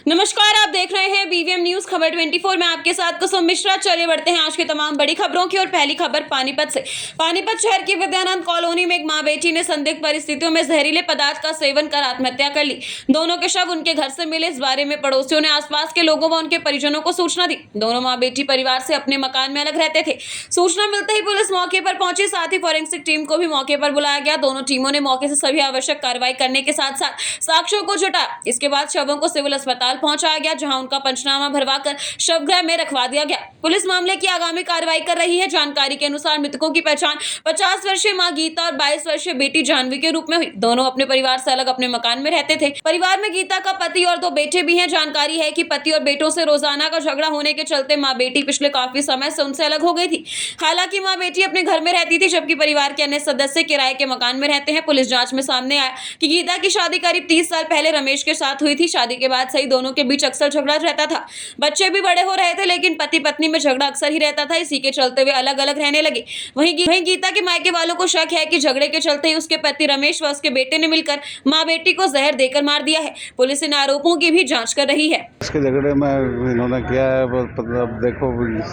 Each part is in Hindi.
नमस्कार, आप देख रहे हैं बीवीएम न्यूज खबर 24 में आपके साथ कुसुम मिश्रा। चलिए बढ़ते हैं आज की तमाम बड़ी खबरों की ओर। पहली खबर पानीपत से। पानीपत शहर की विद्यानंद कॉलोनी में एक मां बेटी ने संदिग्ध परिस्थितियों में जहरीले पदार्थ का सेवन कर आत्महत्या कर ली। दोनों के शव उनके घर से मिले। इस बारे में पड़ोसियों ने आसपास के लोगों व उनके परिजनों को सूचना दी। दोनों मां बेटी परिवार से अपने मकान में अलग रहते थे। सूचना मिलते ही पुलिस मौके पर पहुंची, साथ ही फॉरेंसिक टीम को भी मौके पर बुलाया गया। दोनों टीमों ने मौके से सभी आवश्यक कार्रवाई करने के साथ साथ साक्ष्यों को जुटाया। इसके बाद शवों को सिविल अस्पताल पहुंचाया गया, जहां उनका पंचनामा भरवाकर शवगृह में रखवा दिया गया। पुलिस मामले की आगामी कार्रवाई कर रही है। जानकारी के अनुसार मृतकों की पहचान 50 वर्षीय मां गीता और 22 वर्षीय बेटी जानवी के रूप में हुई। दोनों अपने परिवार से अलग अपने मकान में रहते थे। परिवार में गीता का पति और 2 बेटे भी हैं। जानकारी है कि पति और बेटों से रोजाना का झगड़ा होने के चलते मां बेटी पिछले काफी समय से उनसे अलग हो गई थी। हालांकि मां बेटी अपने घर में रहती थी, जबकि परिवार के अन्य सदस्य किराए के मकान में रहते हैं। पुलिस जांच में सामने आया कि गीता की शादी करीब 30 साल पहले रमेश के साथ हुई थी। शादी के बाद से ही दोनों के बीच अक्सर झगड़ा रहता था। बच्चे भी बड़े हो रहे थे, लेकिन पति पत्नी में झगड़ा अक्सर ही रहता था। इसी के चलते वे अलग अलग रहने लगे। वहीं गीता के मायके वालों को शक है कि झगड़े के चलते ही उसके पति रमेश व उसके बेटे ने मिलकर मां बेटी को जहर देकर मार दिया है। पुलिस इन आरोपों की भी जांच कर रही है। इसके झगड़े में इन्होंने किया है, मतलब देखो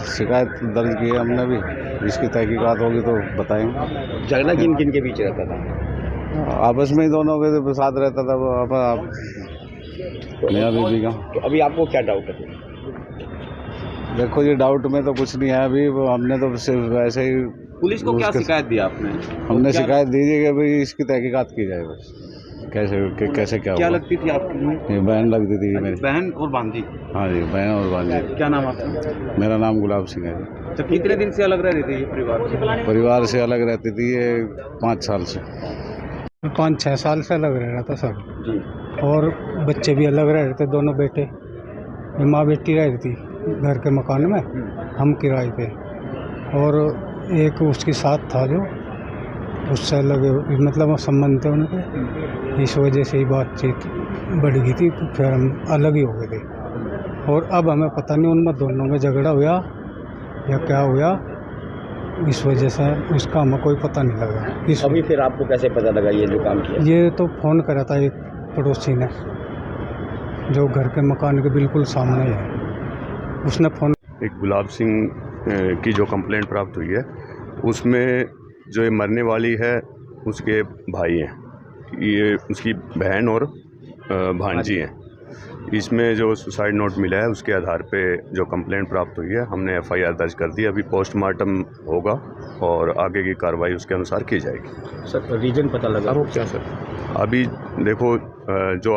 शिकायत दर्ज की है हमने भी। इसकी तहकीकात होगी तो बताएंगे। झगड़ा किन किन के बीच रहता था? आपस में ही दोनों के साथ रहता था वो। मियां बीवी का। तो अभी आपको क्या डाउट है? देखो ये डाउट में तो कुछ नहीं है अभी। हमने तो सिर्फ वैसे ही पुलिस को क्या शिकायत दी आपने? हमने शिकायत दी थी कि भाई इसकी तहकीकात की जाए बस। कैसे क्या क्या हुआ। लगती थी आपकी? ये बहन लगती थी मेरी। बहन और भांजी? हाँ जी, बहन और भांजी। क्या नाम आपका? मेरा नाम गुलाब सिंह है जी। तो कितने दिन से अलग रह रही थी ये परिवार से अलग रहती थी ये 5 साल से। 5-6 साल से अलग रह रहा था सब जी। और बच्चे भी अलग रह रहे थे, दोनों बेटे। माँ बेटी रह रही थी घर के मकान में, हम किराए पे। और एक उसके साथ था जो उससे अलग, मतलब संबंध थे उनके। इस वजह से ही बातचीत बढ़ गई थी, तो फिर हम अलग ही हो गए थे। और अब हमें पता नहीं उनमें दोनों में झगड़ा हुआ या क्या हुआ, इस वजह से उसका हमें कोई पता नहीं लगा। अभी फिर आपको कैसे पता लगा ये जो काम किया? ये तो फ़ोन करा था एक पड़ोसी ने, जो घर के मकान के बिल्कुल सामने है। उसने फ़ोन। एक गुलाब सिंह की जो कंप्लेंट प्राप्त हुई है, उसमें जो ये मरने वाली है उसके भाई हैं, ये उसकी बहन और भांजी हैं। इसमें जो सुसाइड नोट मिला है उसके आधार पे जो कंप्लेंट प्राप्त हुई है, हमने FIR दर्ज कर दी। अभी पोस्टमार्टम होगा और आगे की कार्रवाई उसके अनुसार की जाएगी। सर रीजन पता लगा? क्या सर? अभी देखो जो